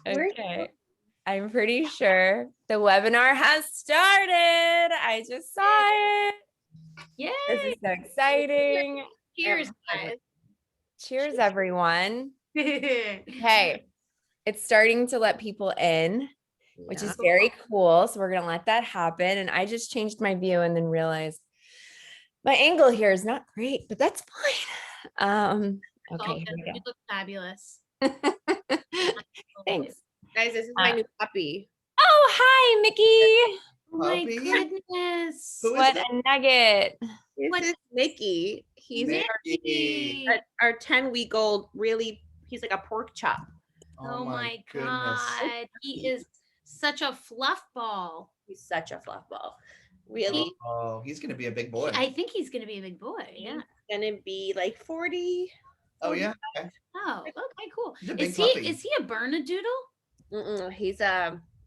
Okay. I'm pretty sure the webinar has started. I just saw it. Yay! This is so exciting. Cheers, guys. Cheers, everyone. Okay. It's starting to let people in, which is very cool. So we're going to let that happen. And I just changed my view and then realized my angle here is not great, but that's fine. Okay. Here we You look fabulous. Thanks. Guys, this is my new puppy. Oh, hi, Mickey. Oh my goodness. What a nugget. This is Mickey. He's our 10-week-old, he's like a pork chop. Oh my God. He is such a fluff ball. He's such a fluff ball. Really? Oh, he's going to be a big boy. I think he's going to be a big boy. Yeah. He's going to be like 40. Oh, yeah. Okay. Oh, okay, cool. Is he a Bernedoodle? He's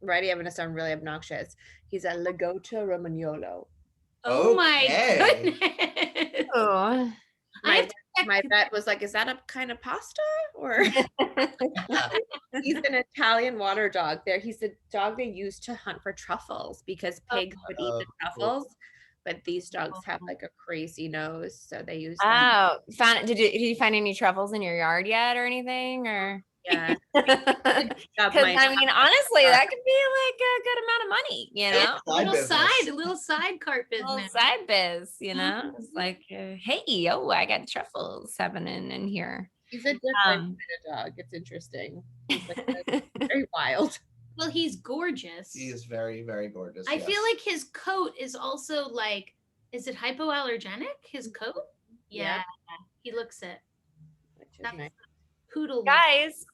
ready. I'm going to sound really obnoxious. He's a Lagota Romagnolo. Oh my goodness. Oh. My vet was like, is that a kind of pasta? Or he's an Italian water dog. He's the dog they used to hunt for truffles because pigs would eat the truffles. But these dogs have like a crazy nose, so they use them. Oh, did you find any truffles in your yard yet or anything? Or yeah. Because I mean, honestly, that could be like a good amount of money, you know. A little side cart business. Little side biz, you know. It's like, hey, I got truffles happening in here. He's a different kind of dog. It's interesting. He's like very wild. Well, he's gorgeous. He is very, very gorgeous. I feel like his coat is also like, is it hypoallergenic? His coat? Yeah. He looks it. Nice. Poodle. Guys,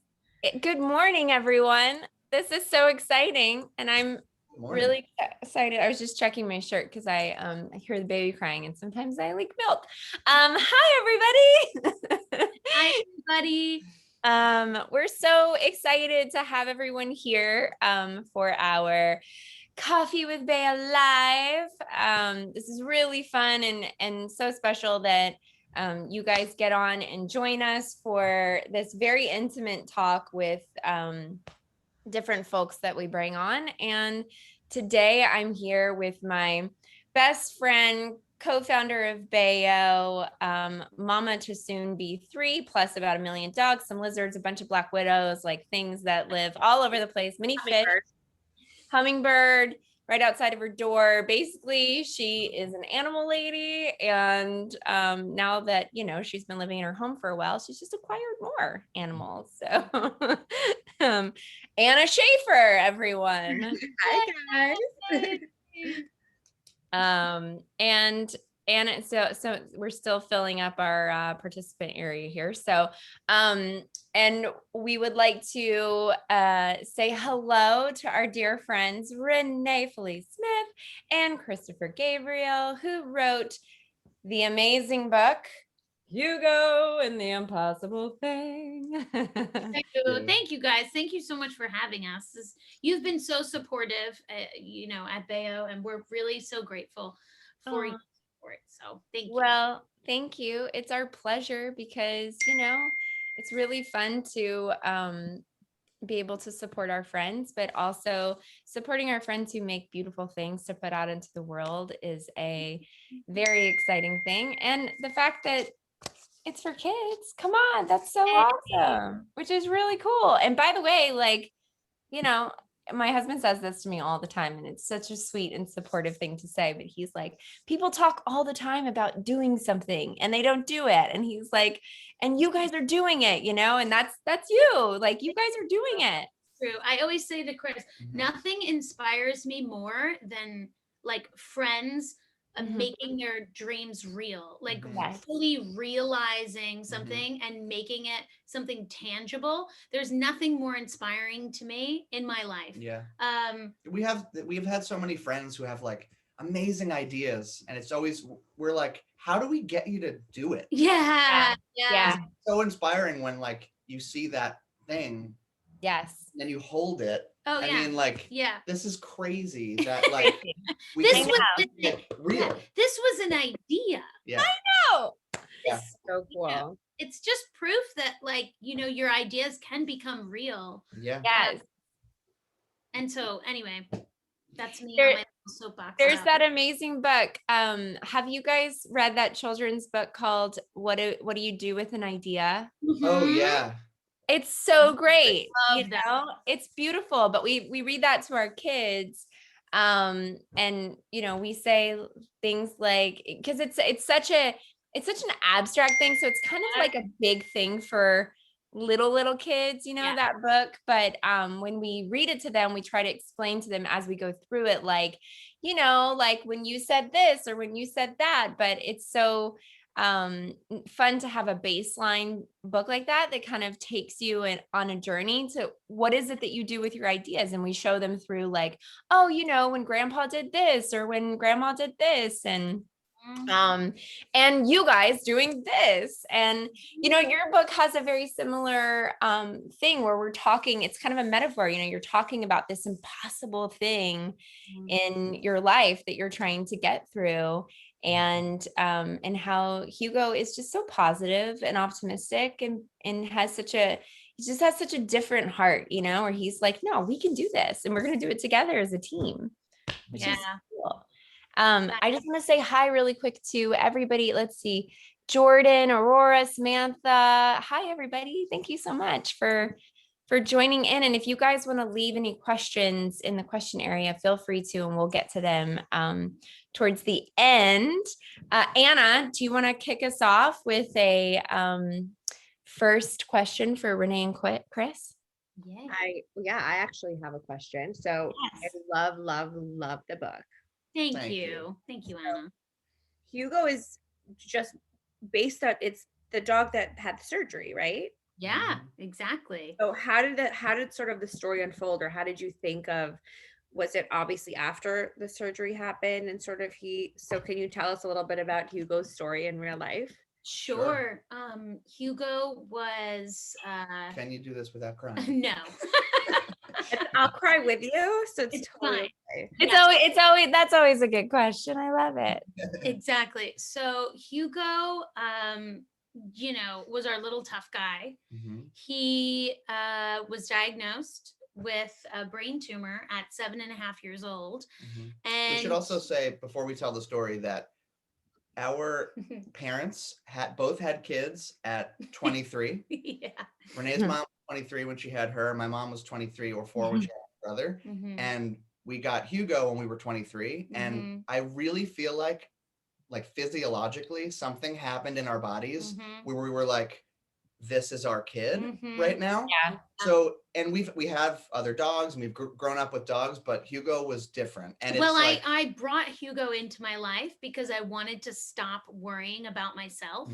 good morning, everyone. This is so exciting. And I'm really excited. I was just checking my shirt because I hear the baby crying and sometimes I leak milk. Hi, everybody. Hi, everybody. We're so excited to have everyone here for our Coffee with BΑEO Live. This is really fun and so special that you guys get on and join us for this very intimate talk with different folks that we bring on. And today I'm here with my best friend, co-founder of BΑEO, mama to soon be 3, plus about 1 million dogs, some lizards, a bunch of black widows, like things that live all over the place, mini fish, hummingbird right outside of her door. Basically, she is an animal lady. And now that, she's been living in her home for a while, she's just acquired more animals. So Anna Schaefer, everyone. Hi, guys. And so we're still filling up our participant area here. So, and we would like to say hello to our dear friends, Renee, Felice Smith, and Christopher Gabriel, who wrote the amazing book, Hugo and the Impossible Thing. Thank you, guys. Thank you so much for having us. You've been so supportive, at BAEO, and we're really so grateful for your support. So thank you. Well, thank you. It's our pleasure because, it's really fun to be able to support our friends, but also supporting our friends who make beautiful things to put out into the world is a very exciting thing. And the fact that it's for kids. Come on. That's so awesome, which is really cool. And by the way, my husband says this to me all the time, and it's such a sweet and supportive thing to say, but he's like, people talk all the time about doing something and they don't do it. And he's like, and you guys are doing it, and that's you. Like, you guys are doing it. True. I always say to Chris, nothing inspires me more than like friends making their dreams real, like fully realizing something and making it something tangible. There's nothing more inspiring to me in my life. Yeah. We've had so many friends who have like amazing ideas, and it's always, we're like, how do we get you to do it? Yeah. It's so inspiring when like you see that thing. Yes. And you hold it. Oh, I mean, like, this is crazy that like this was real. This was an idea. Yeah. I know. It's, So cool. it's just proof that like, you know, your ideas can become real. Yeah. Yes. And so anyway, that's me There- on my soapbox. There's about that amazing book. Have you guys read that children's book called What Do You Do with an Idea? Oh Mhm. yeah. It's so great. Love You that. know, it's beautiful, but we read that to our kids. And you know, we say things like, because it's such an abstract thing. So it's kind of like a big thing for little kids, you know, Yeah. that book. But when we read it to them, we try to explain to them as we go through it, like, you know, like when you said this or when you said that. But it's so fun to have a baseline book like that kind of takes you on a journey to what is it that you do with your ideas. And we show them through like, oh, you know, when grandpa did this or when grandma did this, and you guys doing this. And you know, your book has a very similar thing where we're talking, it's kind of a metaphor, you know, you're talking about this impossible thing in your life that you're trying to get through. And how Hugo is just so positive and optimistic, and has such a, he just has such a different heart, you know, where he's like, no, we can do this and we're going to do it together as a team, which is cool. I just want to say hi really quick to everybody. Let's see, Jordan, Aurora, Samantha. Hi, everybody. Thank you so much for joining in. And if you guys want to leave any questions in the question area, feel free to, and we'll get to them towards the end. Anna, do you want to kick us off with a first question for Renee and Chris? I actually have a question. So Yes. I love the book. Thank you. Thank you, Anna. Hugo is just based on, it's the dog that had the surgery, right? Yeah, exactly. So how did sort of the story unfold, or how did you think of, was it obviously after the surgery happened and sort of so can you tell us a little bit about Hugo's story in real life? Sure. Hugo was Can you do this without crying? no. I'll cry with you, so it's totally fine. okay. It's always that's always a good question. I love it. Exactly. So Hugo, you know, was our little tough guy. Mhm. He was diagnosed with a brain tumor at 7.5 years old. Mhm. And We should also say before we tell the story that our parents both had kids at 23. yeah. Renee's mom was 23 when she had her. My mom was 23 or 4 when she had her brother. And we got Hugo when we were 23. And I really feel like physiologically something happened in our bodies where we were like, this is our kid right now. Yeah. So, and we have other dogs and we've grown up with dogs, but Hugo was different. And well, it's like, I brought Hugo into my life because I wanted to stop worrying about myself.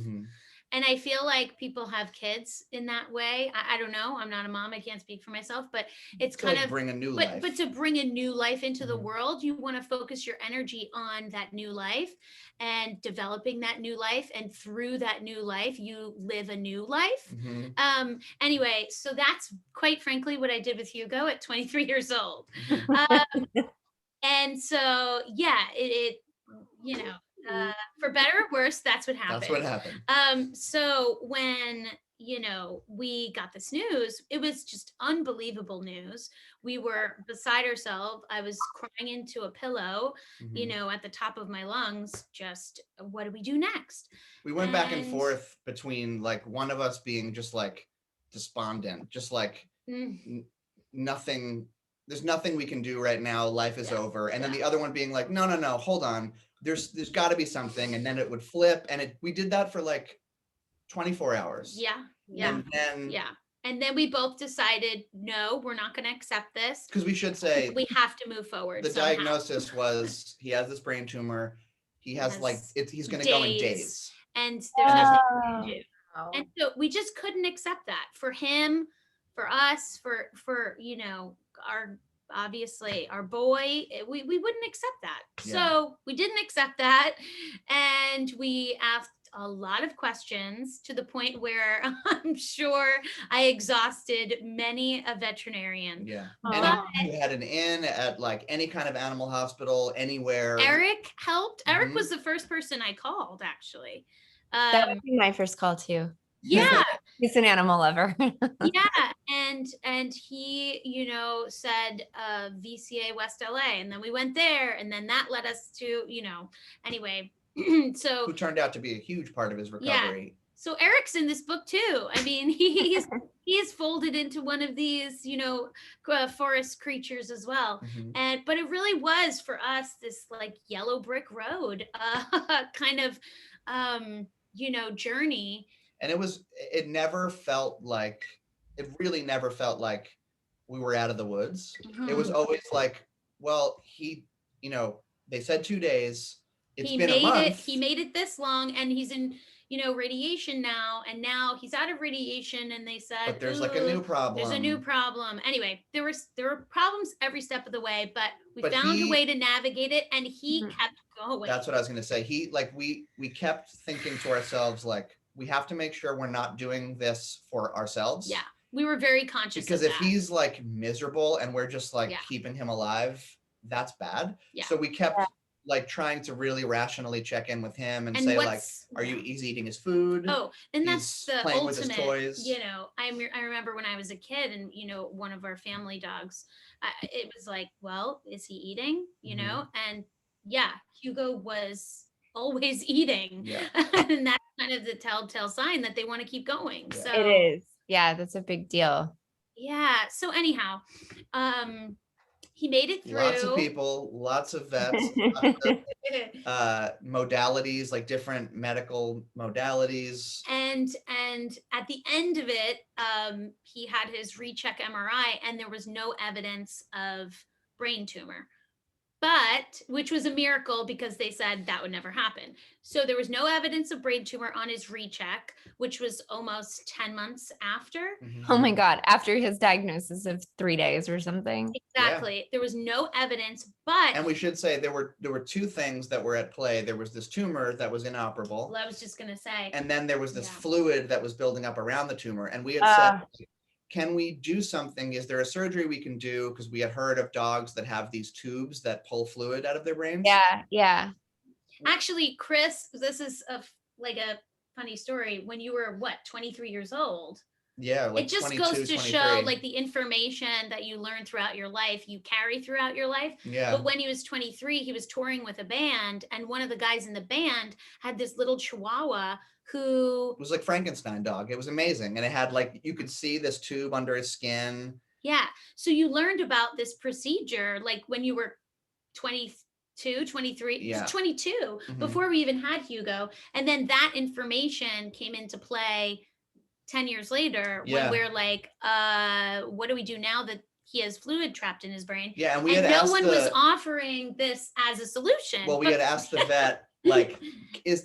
And I feel like people have kids in that way. I don't know. I'm not a mom. I can't speak for myself, but it's to kind like of bring a new life. But to bring a new life into the world, you want to focus your energy on that new life and developing that new life. And through that new life, you live a new life. Anyway, so that's quite frankly what I did with Hugo at 23 years old. And so, yeah, it you know, for better or worse, that's what happened. That's what happened. So when, you know, we got this news, it was just unbelievable news. We were beside ourselves. I was crying into a pillow, you know, at the top of my lungs, just what do we do next? We went back and forth between like one of us being just like despondent, just like nothing, there's nothing we can do right now. Life is over. And then the other one being like, no, hold on. There's got to be something. And then it would flip. And we did that for like 24 hours. And then we both decided, no, we're not going to accept this. Because we should say we have to move forward. The diagnosis was he has this brain tumor. He has like he's going to go in days. And there's nothing we can do. And so we just couldn't accept that for him, for us, for you know, obviously our boy, we wouldn't accept that. So we didn't accept that, and we asked a lot of questions to the point where I'm sure I exhausted many a veterinarian. And you had an in at like any kind of animal hospital anywhere. Eric helped. Eric was the first person I called, actually. That would be my first call too. Yeah. He's an animal lover. Yeah, and he, you know, said VCA West LA, and then we went there, and then that led us to, you know, anyway. So who turned out to be a huge part of his recovery. Yeah. So Eric's in this book too. I mean, he's folded into one of these, you know, forest creatures as well. And but it really was for us this like yellow brick road kind of you know, journey. And it never felt like, it really never felt like we were out of the woods. It was always like, well, you know, they said 2 days. It's been a month. He made it this long, and he's in, you know, radiation now, and now he's out of radiation, and they said, but there's like a new problem. There's a new problem. Anyway, there were problems every step of the way, but we found a way to navigate it, and he kept going. That's what I was going to say. We kept thinking to ourselves, like, we have to make sure we're not doing this for ourselves. Yeah, we were very conscious because of if he's like miserable and we're just like Yeah. keeping him alive, that's bad. Yeah. So we kept like trying to really rationally check in with him and say like, are you, he's eating his food? Oh, and that's He's the playing ultimate, with his toys. you know, I remember when I was a kid, and, you know, one of our family dogs, it was like, well, is he eating, you know? And yeah, Hugo was always eating. Yeah. And that's kind of the telltale sign that they want to keep going. Yeah. So It is. Yeah, that's a big deal. yeah. So anyhow, he made it through. Lots of people, lots of vets, lots of, modalities, like different medical modalities. And at the end of it, he had his recheck MRI, and there was no evidence of brain tumor, but which was a miracle because they said that would never happen. So there was no evidence of brain tumor on his recheck, which was almost 10 months after. Oh my God. After his diagnosis of 3 days or something. Exactly. Yeah. There was no evidence, but. And we should say there were two things that were at play. There was this tumor that was inoperable. Well, I was just going to say. And then there was this fluid that was building up around the tumor. And we had said, can we do something? Is there a surgery we can do? Because we had heard of dogs that have these tubes that pull fluid out of their brains. Yeah, yeah. Actually, Chris, this is like a funny story. When you were, 23 years old? Yeah, like it just goes to show like the information that you learn throughout your life, you carry throughout your life. Yeah. But when he was 23, he was touring with a band, and one of the guys in the band had this little Chihuahua who it was like Frankenstein dog. It was amazing. And it had like, you could see this tube under his skin. Yeah. So you learned about this procedure like when you were 22, 23, 22, before we even had Hugo. And then that information came into play 10 years later when we're like, what do we do now that he has fluid trapped in his brain? Yeah, and no one was offering this as a solution. Well, we had asked the vet, like,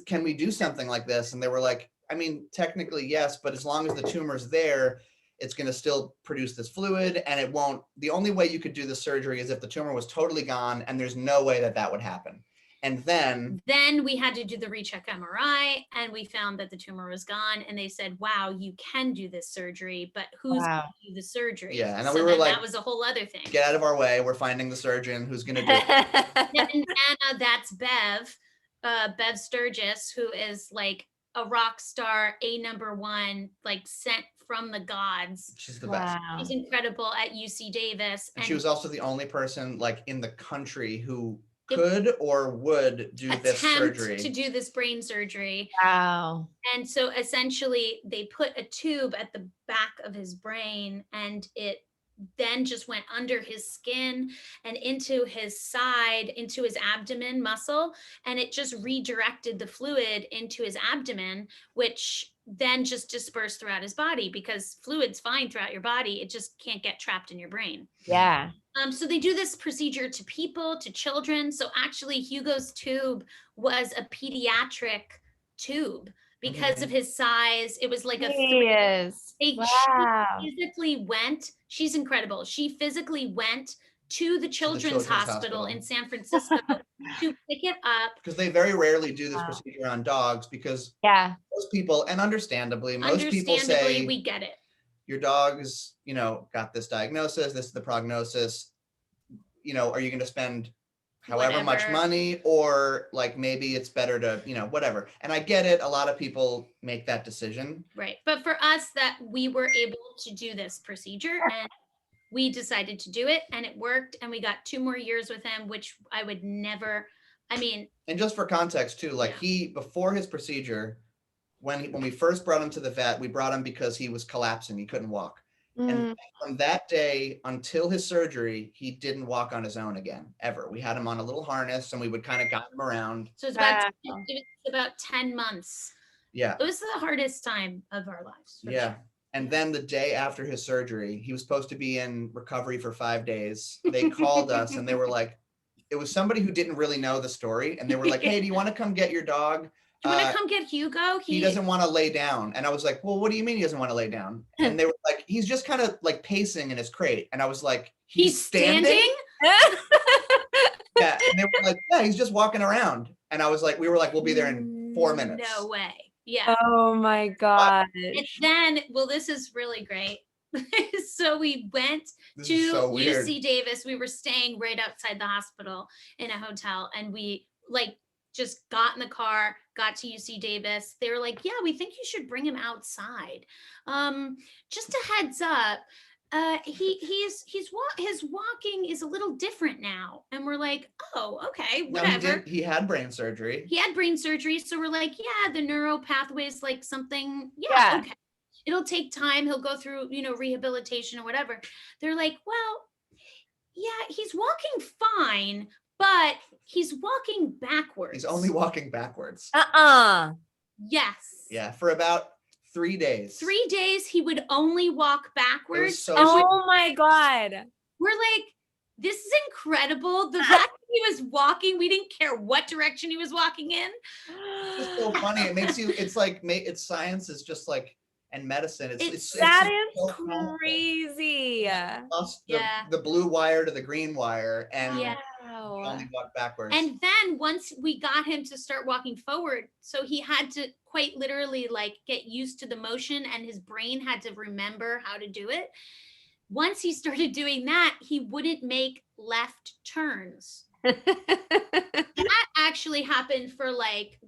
can we do something like this? And they were like, I mean, technically, yes, but as long as the tumor's there, it's going to still produce this fluid, and it won't. The only way you could do the surgery is if the tumor was totally gone, and there's no way that would happen. And then we had to do the recheck MRI, and we found that the tumor was gone. And they said, wow, you can do this surgery, but who's going to do the surgery? Yeah. And then we were like, that was a whole other thing. Get out of our way. We're finding the surgeon who's going to do it. And Anna, that's Bev Sturgis, who is like a rock star, #1, like sent from the gods. She's the best. She's incredible at UC Davis. And she was also the only person like in the country who could or would do this surgery. To do this brain surgery. Wow. And so essentially they put a tube at the back of his brain, and it then just went under his skin and into his side, into his abdomen muscle, and it just redirected the fluid into his abdomen, which then just dispersed throughout his body, because fluid's fine throughout your body, it just can't get trapped in your brain. Yeah. So they do this procedure to people, to children. So actually Hugo's tube was a pediatric tube because of his size. It was like wow. She physically went, she's incredible. She physically went to the Children's Hospital in San Francisco to pick it up. Because they very rarely do this procedure on dogs, because most people, and understandably, people say, we get it. Your dog's, got this diagnosis, this is the prognosis, are you going to spend however much whatever. money, or like maybe it's better to, you know, whatever. And I get it. A lot of people make that decision. Right. But for us, that we were able to do this procedure and we decided to do it and it worked. And we got 2 more years with him, which I would never, I mean. And just for context too, like before his procedure, when we first brought him to the vet, we brought him because he was collapsing. He couldn't walk. And from that day until his surgery, he didn't walk on his own again, ever. We had him on a little harness and we would kind of guide him around. So it's about 10 months. Yeah. It was the hardest time of our lives. Yeah. Sure. And then the day after his surgery, he was supposed to be in recovery for 5 days. They called us and they were like, it was somebody who didn't really know the story. And they were like, hey, do you want to come get your dog? Do you want to come get Hugo? He doesn't want to lay down. And I was like, well, what do you mean he doesn't want to lay down? And they were like, he's just kind of like pacing in his crate. And I was like, he's standing? Yeah. And they were like, yeah, he's just walking around. And I was like, we were like, we'll be there in 4 minutes. No way. Yeah. Oh my God. And then, well, this is really great. So we went to UC Davis. We were staying right outside the hospital in a hotel, and we like just got in the car, got to UC Davis. They were like, yeah, we think you should bring him outside. Just a heads up. His walking is a little different now. And we're like, oh, okay, whatever. No, he had brain surgery. He had brain surgery. So we're like, yeah, the neural pathways, like something. Yeah. Okay. It'll take time. He'll go through, rehabilitation or whatever. They're like, well, yeah, he's walking fine, but he's walking backwards. He's only walking backwards. Yes. Yeah, for about 3 days. 3 days, he would only walk backwards. Oh my God. We're like, this is incredible. The fact that he was walking, we didn't care what direction he was walking in. It's just so funny. It makes you, it's science is just like, and medicine. It's that is so crazy. The blue wire to the green wire, and only walk backwards. And then once we got him to start walking forward, so he had to quite literally like get used to the motion, and his brain had to remember how to do it. Once he started doing that, he wouldn't make left turns. That actually happened for like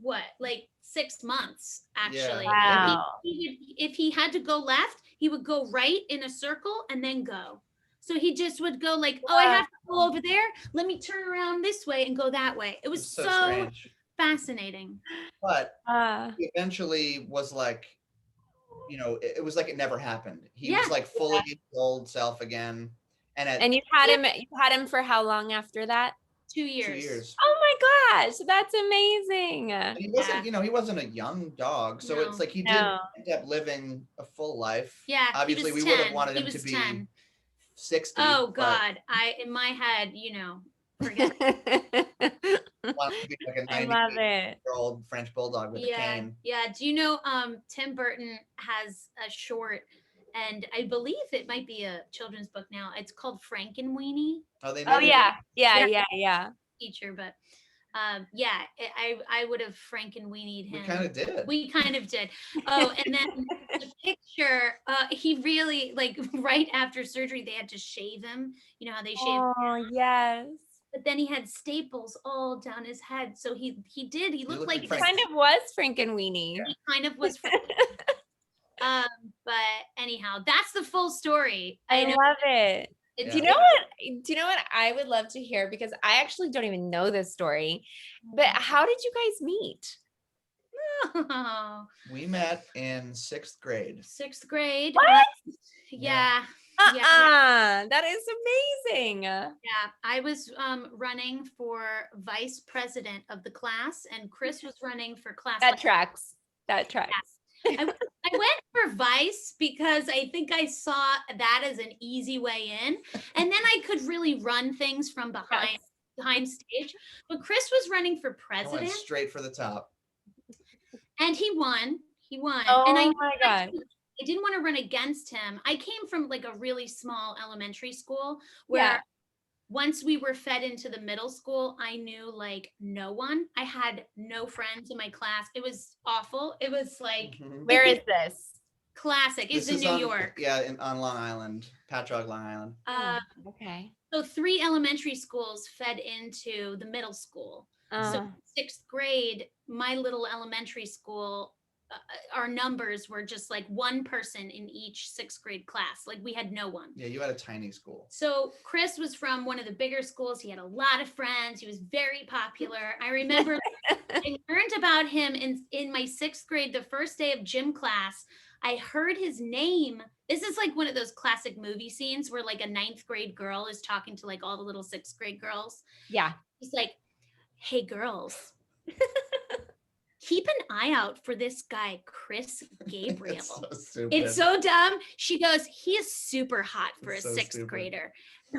6 months, actually. Yeah. Wow. If he had to go left, he would go right in a circle and then go. So he just would go like, oh, I have to go over there. Let me turn around this way and go that way. It was so fascinating. But he eventually was like, it was like it never happened. He was like fully his old self again. And you had him for how long after that? 2 years. 2 years. Oh my gosh, that's amazing. And he wasn't, he wasn't a young dog, so it's like he did end up living a full life. Yeah, obviously we would have wanted him to be 60. Oh God, in my head, forget it. Want to be like a 90-year-old French bulldog with a cane. Yeah. Do you know Tim Burton has a short, and I believe it might be a children's book now. It's called Frankenweenie. Yeah. Teacher, but I would have Frankenweenied him. We kind of did. Oh, and then the picture, he really like right after surgery they had to shave him. You know how they shave. Oh yes. But then he had staples all down his head, so he looked like he kind of was Frankenweenie. He kind of was. But anyhow, that's the full story. I love it. Yeah. Do you know what I would love to hear, because I actually don't even know this story, but how did you guys meet? Oh. We met in 6th grade. 6th grade. What? Yeah. That is amazing. Yeah, I was running for vice president of the class, and Chris was running for class. That tracks. I went for vice because I think I saw that as an easy way in, and then I could really run things from behind stage. But Chris was running for president. I went straight for the top. And he won. Oh and my God. I didn't want to run against him. I came from like a really small elementary school where once we were fed into the middle school, I knew like no one. I had no friends in my class. It was awful. It was like, where is this? Classic. It's in New York. Yeah, on Long Island, Patchogue, Long Island. Okay. So 3 3 elementary schools fed into the middle school. So 6th grade, my little elementary school, our numbers were just like one person in each 6th grade class. Like we had no one. Yeah, you had a tiny school. So Chris was from one of the bigger schools. He had a lot of friends. He was very popular. I remember I learned about him in my 6th grade, the first day of gym class. I heard his name. This is like one of those classic movie scenes where like a 9th grade girl is talking to like all the little 6th grade girls. Yeah. He's like, hey girls, keep an eye out for this guy, Chris Gabriel. It's so dumb. She goes, he is super hot for a 6th grader.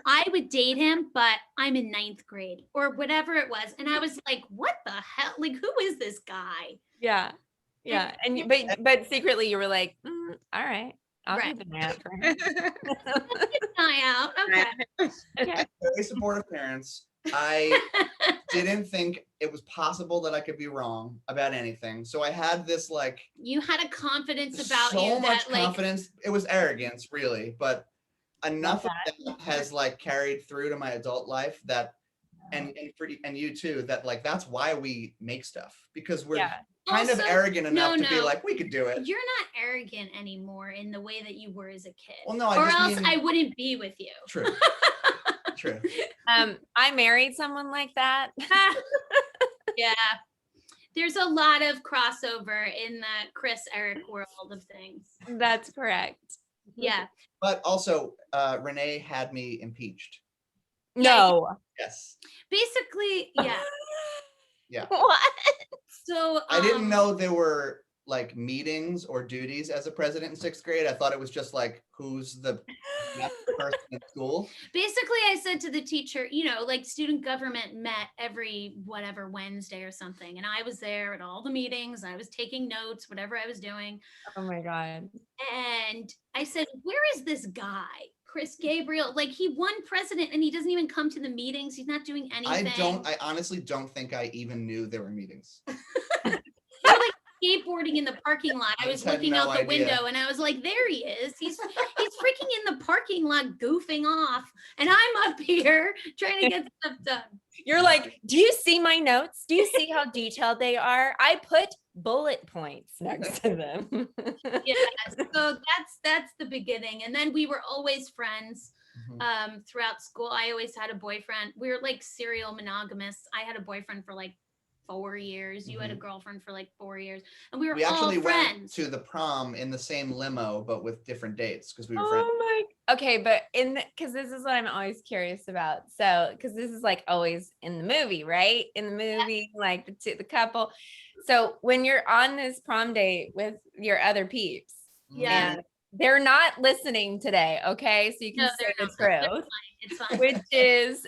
I would date him, but I'm in 9th grade or whatever it was. And I was like, what the hell? Like, who is this guy? Yeah. Yeah. And but secretly you were like, all right. I'll keep an eye out for him. Keep an eye out. Okay. Okay. Very supportive parents. I didn't think it was possible that I could be wrong about anything. So I had this like you had a confidence about so you much that like confidence. It was arrogance, really, but enough of that has like carried through to my adult life that and you too, that like that's why we make stuff, because we're kind of arrogant enough to be like, we could do it. You're not arrogant anymore in the way that you were as a kid. Well, no, I wouldn't be with you. True. True. I married someone like that. Yeah. There's a lot of crossover in the Chris Eric world of things. That's correct. Yeah. But also, Renee had me impeached. No. Yes. Basically, yeah. Yeah. What? So I didn't know there were like meetings or duties as a president in 6th grade. I thought it was just like, who's the best person in school. Basically, I said to the teacher, you know, like student government met every whatever Wednesday or something. And I was there at all the meetings. I was taking notes, whatever I was doing. Oh my God. And I said, where is this guy? Chris Gabriel, like he won president and he doesn't even come to the meetings. He's not doing anything. I honestly don't think I even knew there were meetings. They were like skateboarding in the parking lot. I was looking out the window and I was like, there he is. He's freaking in the parking lot goofing off. And I'm up here trying to get stuff done. You're like, do you see my notes? Do you see how detailed they are? I put bullet points next to them. Yeah, so that's the beginning. And then we were always friends throughout school. I always had a boyfriend. We were like serial monogamous. I had a boyfriend for like 4 years. You had a girlfriend for like 4 years. And we were all friends. Went to the prom in the same limo, but with different dates because we were friends. Okay, but because this is what I'm always curious about. So, because this is like always in the movie, right? In the movie, like the couple. So when you're on this prom date with your other peeps, and they're not listening today, okay? So you can say the truth. It's fine. Which is,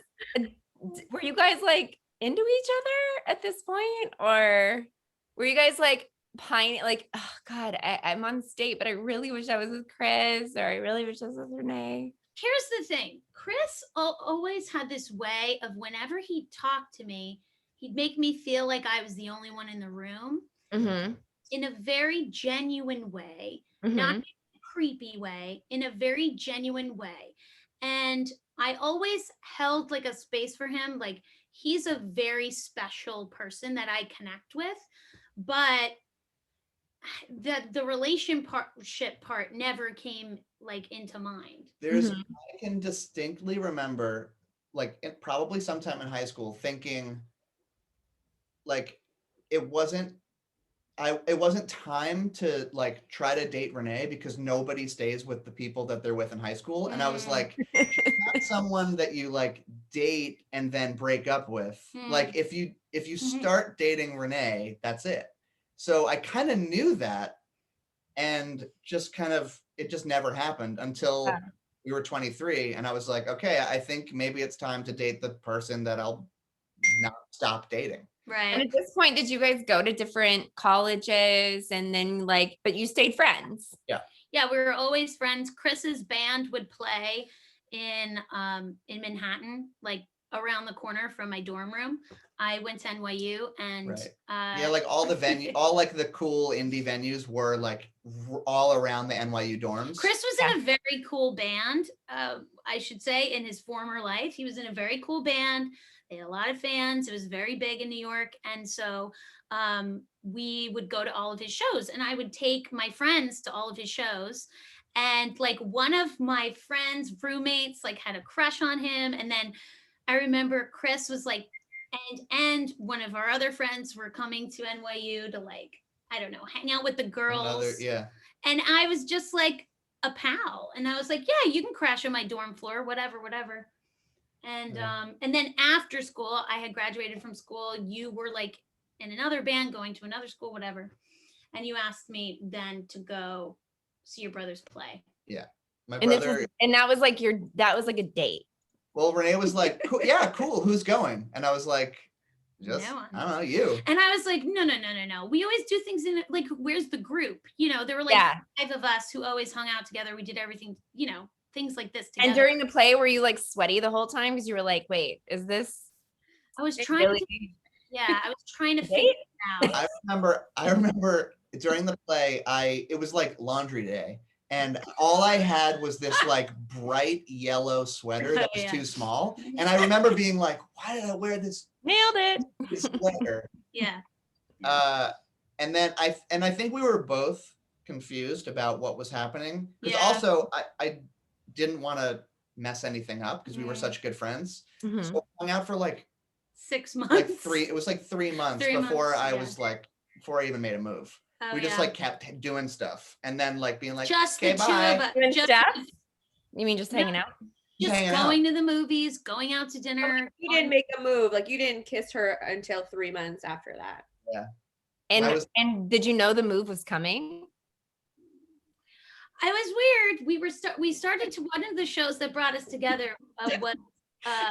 were you guys like into each other at this point, or were you guys like pining, like, oh God, I'm on this date, but I really wish I was with Chris, or I really wish I was with Renee? Here's the thing. Chris always had this way of whenever he talked to me, he'd make me feel like I was the only one in the room in a very genuine way, not in a creepy way, in a very genuine way. And I always held like a space for him. Like he's a very special person that I connect with, but the relationship part never came like into mind. I can distinctly remember like probably sometime in high school thinking like it wasn't time to like try to date Renee because nobody stays with the people that they're with in high school. And I was like, she's not someone that you like date and then break up with. Like if you start dating Renee, that's it. So I kind of knew that and just kind of, it just never happened until we were 23. And I was like, okay, I think maybe it's time to date the person that I'll not stop dating. Right. And at this point, did you guys go to different colleges and then like, but you stayed friends? Yeah. Yeah, we were always friends. Chris's band would play in Manhattan, like around the corner from my dorm room. I went to NYU and yeah, like all the all like the cool indie venues were like all around the NYU dorms. Chris was in a very cool band, I should say, in his former life. He was in a very cool band. They had a lot of fans. It was very big in New York. And so we would go to all of his shows, and I would take my friends to all of his shows. And like one of my friends' roommates like had a crush on him. And then I remember Chris was like, and one of our other friends were coming to NYU to like, I don't know, hang out with the girls. And I was just like a pal. And I was like, yeah, you can crash on my dorm floor, whatever. And then after school, I had graduated from school. You were like in another band, going to another school, whatever. And you asked me then to go see your brothers play. Yeah. My brother. And that was like a date. Well, Renee was like, cool, yeah, cool. Who's going? And I was like, just, I don't know, you. And I was like, no. We always do things in like, where's the group? You know, there were like 5 of us who always hung out together. We did everything, you know, things like this together. And during the play, were you like sweaty the whole time? Because you were like, wait, is this? I was trying to figure it out. I remember during the play, it was like laundry day. And all I had was this like bright yellow sweater that was too small. And I remember being like, why did I wear this? Nailed it. This sweater. Yeah. And then I think we were both confused about what was happening. Because also I didn't want to mess anything up because we were such good friends. Mm-hmm. So I hung out for like 6 months. Like it was like 3 months before I was like, before I even made a move. We just like kept doing stuff and then like being like, just okay, bye. You mean just hanging out? Just going to the movies, going out to dinner. You didn't make a move. Like you didn't kiss her until 3 months after that. Yeah. And did you know the move was coming? I was weird. We started to one of the shows that brought us together was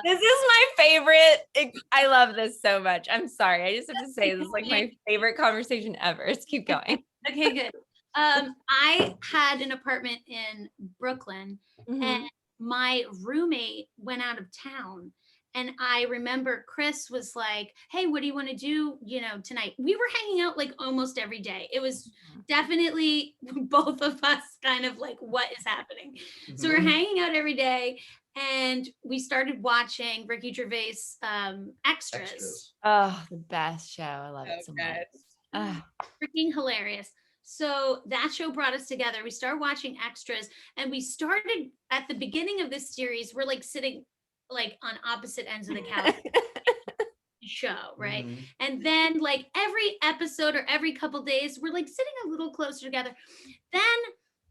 this is my favorite. I love this so much. I'm sorry. I just have to say this is like my favorite conversation ever. Let's keep going. Okay, good. I had an apartment in Brooklyn and my roommate went out of town. And I remember Chris was like, hey, what do you want to do, tonight? We were hanging out like almost every day. It was definitely both of us kind of like, what is happening? Mm-hmm. So we're hanging out every day. And we started watching Ricky Gervais Extras. Oh, the best show. I love it so much. Freaking hilarious. So that show brought us together. We started watching Extras and we started at the beginning of this series. We're like sitting like on opposite ends of the couch show, right? Mm-hmm. And then like every episode or every couple days, we're like sitting a little closer together. Then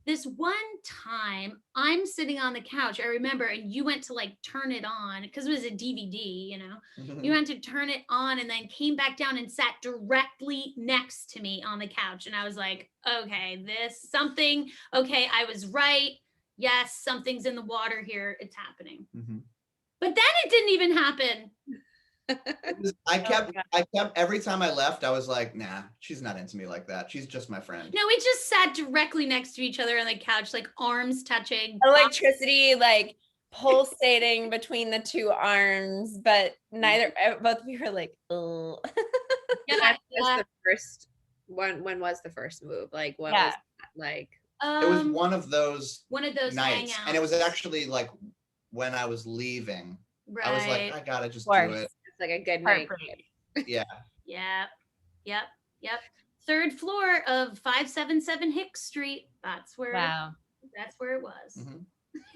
this one time I'm sitting on the couch, I remember, and you went to like turn it on because it was a DVD, you went to turn it on and then came back down and sat directly next to me on the couch. And I was like, okay, I was right. Yes, something's in the water here. It's happening. Mm-hmm. But then it didn't even happen. I kept every time I left, I was like, nah, she's not into me like that. She's just my friend. No, we just sat directly next to each other on the couch, like arms touching. Electricity, like pulsating between the two arms, but both of you were like, oh. That was the first one. When was the first move? Like, what was that like? It was one of those nights. Hangouts. And it was actually like when I was leaving. Right. I was like, I gotta just do it. Like a good night. Yeah. Yep. 3rd floor of 577 Hicks Street. That's where it was. Mm-hmm.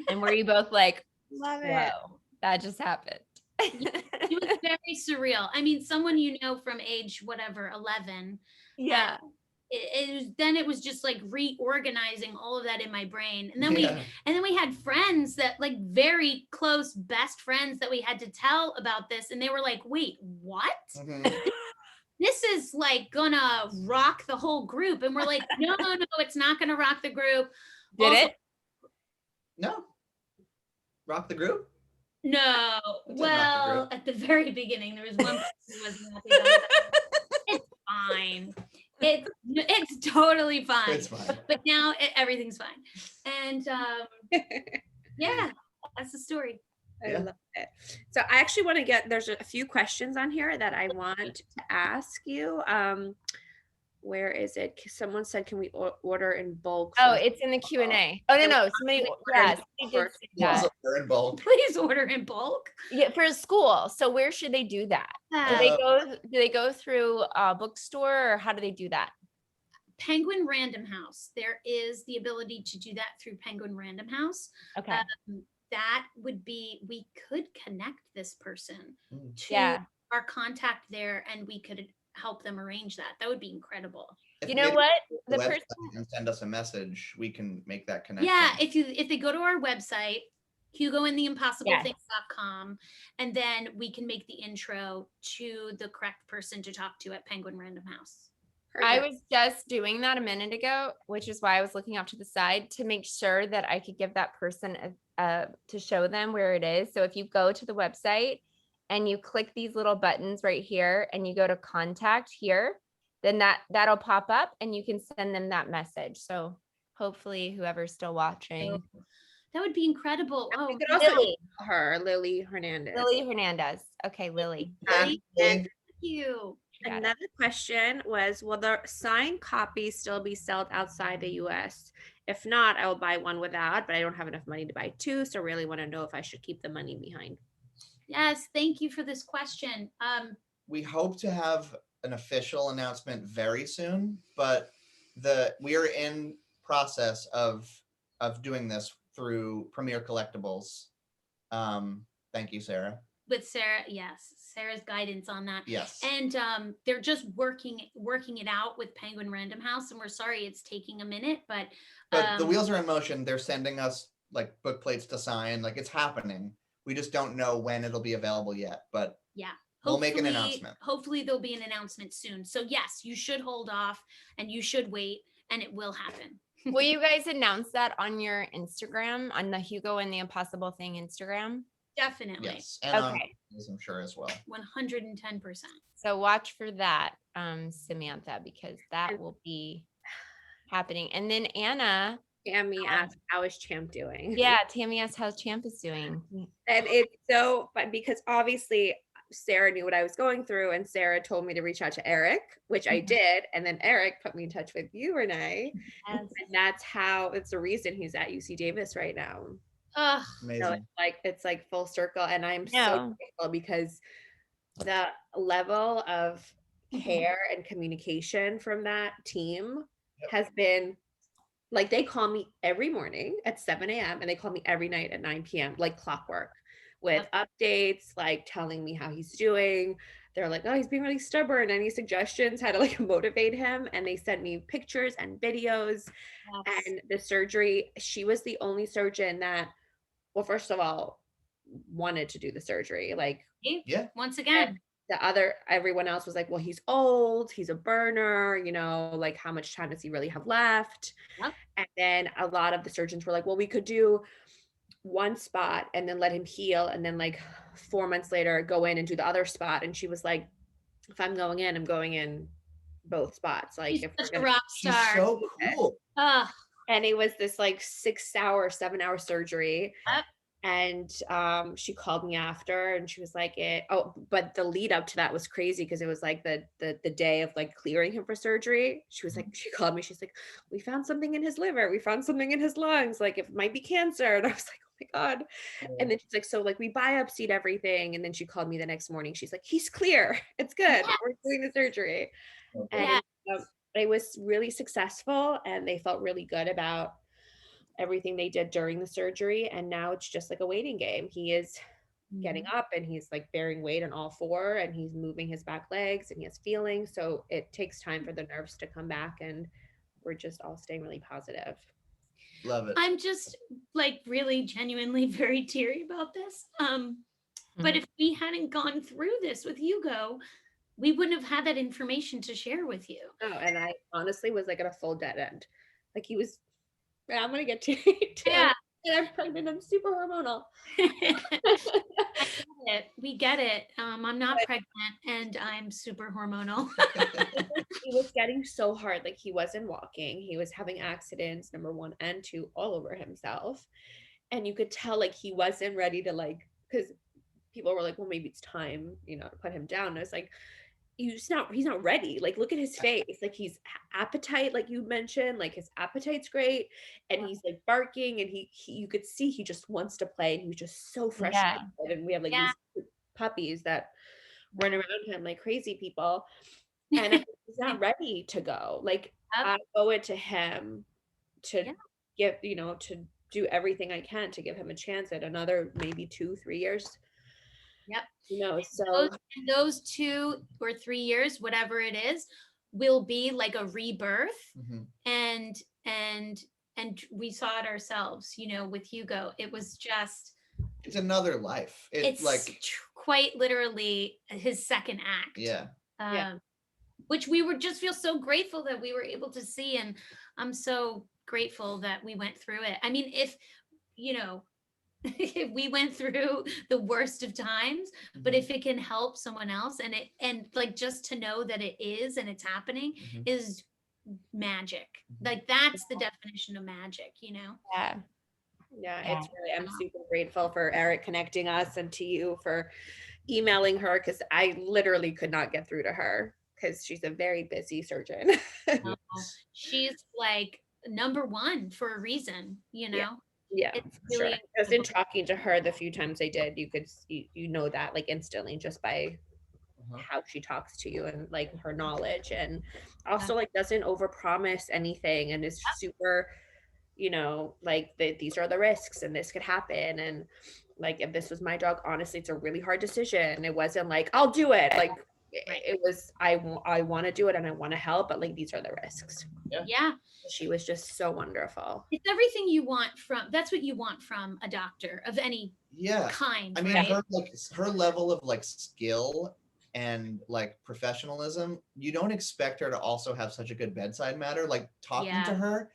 And were you both like, love it? Whoa, that just happened. It was very surreal. I mean, someone from age 11. Yeah. It was just like reorganizing all of that in my brain. And then we had friends that like very close best friends that we had to tell about this. And they were like, wait, what? Mm-hmm. This is like gonna rock the whole group. And we're like, no, it's not gonna rock the group. Did it? No. Rock the group? No. Well, at the very beginning, there was one person who wasn't happy about it. It's fine. It's totally fine. It's fine. But now everything's fine. And yeah, that's the story. I love it. So I actually want to there's a few questions on here that I want to ask you. Where is it? Someone said, can we order in bulk? Oh, it's in the Q&A. Oh, no. Somebody, yes, they did say that. In bulk. Please order in bulk. Yeah, for a school. So where should they do that? Do they go through a bookstore, or how do they do that? Penguin Random House. There is the ability to do that through Penguin Random House. Okay. That would be, we could connect this person to our contact there, and we could help them arrange that. That would be incredible. You know what? The person and send us a message, we can make that connection. Yeah, if they go to our website, hugoandtheimpossiblethings.com, and then we can make the intro to the correct person to talk to at Penguin Random House. Perfect. I was just doing that a minute ago, which is why I was looking off to the side to make sure that I could give that person to show them where it is. So if you go to the website and you click these little buttons right here and you go to contact here, then that'll pop up and you can send them that message. So hopefully whoever's still watching. That would be incredible. Oh, we could also Lily Hernandez. Lily Hernandez. Okay, Lily. Thank you. Another question was, will the signed copy still be sold outside the US? If not, I will buy one without, but I don't have enough money to buy two. So really want to know if I should keep the money behind. Yes, thank you for this question. We hope to have an official announcement very soon, but we are in process of doing this through Premier Collectibles. Thank you, Sarah. With Sarah, yes, Sarah's guidance on that. Yes. And they're just working it out with Penguin Random House, and we're sorry it's taking a minute, but the wheels are in motion. They're sending us like book plates to sign. Like, it's happening. We just don't know when it'll be available yet, but yeah, we'll make an announcement. Hopefully there'll be an announcement soon. So yes, you should hold off and you should wait, and it will happen. Will you guys announce that on your Instagram, on the Hugo and the Impossible Thing Instagram? Definitely. Yes. And okay. I'm sure as well. 110%. So watch for that, Samantha, because that will be happening. And then Tammy asked, how is Champ doing? Yeah, Tammy asked how Champ is doing. And it's so fun because obviously Sarah knew what I was going through, and Sarah told me to reach out to Eric, which I did. And then Eric put me in touch with you, Renee. Yes. And it's the reason he's at UC Davis right now. Amazing. So it's like full circle, and I'm so grateful because the level of care and communication from that team has been like, they call me every morning at 7 a.m. and they call me every night at 9 p.m. like clockwork with updates, like telling me how he's doing. They're like, oh, he's being really stubborn. Any suggestions how to like motivate him? And they sent me pictures and videos. Yes. And the surgery, she was the only surgeon that, well, first of all, wanted to do the surgery. Like, yeah, once again, everyone else was like, well, he's old, he's a burner, you know, like how much time does he really have left? Yep. And then a lot of the surgeons were like, well, we could do one spot and then let him heal, and then like 4 months later go in and do the other spot. And she was like, if I'm going in, I'm going in both spots. Like, she's such a rock star. She's so cool. And it was this like 7-hour surgery. Yep. And she called me after, and she was like, but the lead up to that was crazy because it was like the day of like clearing him for surgery. She was like, she called me, she's like, we found something in his liver, we found something in his lungs, like it might be cancer. And I was like, oh my God. And then she's like, so like we biopsied everything. And then she called me the next morning, she's like, he's clear, it's good, we're doing the surgery. And it was really successful, and they felt really good about everything they did during the surgery. And now it's just like a waiting game. He is getting up, and he's like bearing weight on all four, and he's moving his back legs, and he has feeling. So it takes time for the nerves to come back, and we're just all staying really positive. Love it. I'm just like really genuinely very teary about this. But if we hadn't gone through this with Hugo, we wouldn't have had that information to share with you. Oh, and I honestly was like at a full dead end. Like he was, I'm gonna get teary too. Yeah. And I'm pregnant. I'm super hormonal. We get it. I'm not pregnant, and I'm super hormonal. He was getting so hard. Like he wasn't walking. He was having accidents, number 1 and 2, all over himself. And you could tell like he wasn't ready to like because people were like, well, maybe it's time, you know, to put him down. And I was like, he's not ready. Like, look at his face. Like, he's appetite, like you mentioned, like his appetite's great, and he's like barking, and he you could see he just wants to play, and he was just so frustrated. And we have like these puppies that run around him like crazy people, and he's not ready to go. Like, I owe it to him to give, you know, to do everything I can to give him a chance at another maybe 2-3 years. Yep. You know, so those 2 or 3 years, whatever it is, will be like a rebirth. And we saw it ourselves, you know, with Hugo. It was just, it's another life. It's like quite literally his second act. Which we were just feel so grateful that we were able to see. And I'm so grateful that we went through it. I mean, if, you know, if we went through the worst of times, but if it can help someone else, and like, just to know that it is, and it's happening, is magic. Like, that's the definition of magic, you know? It's really, I'm super grateful for Eric connecting us, and to you for emailing her, because I literally could not get through to her because she's a very busy surgeon. She's like number one for a reason, you know? It's really sure. Just in talking to her the few times I did, you could you know that like instantly just by how she talks to you, and like her knowledge, and also like doesn't overpromise anything, and is super, you know, like these are the risks and this could happen, and like, if this was my dog, honestly, it's a really hard decision. It wasn't like, I'll do it, like it was, I want to do it and I want to help, but like, these are the risks. She was just so wonderful. It's everything you want that's what you want from a doctor of any kind. I mean, her level of like skill and like professionalism, you don't expect her to also have such a good bedside manner. Like, talking to her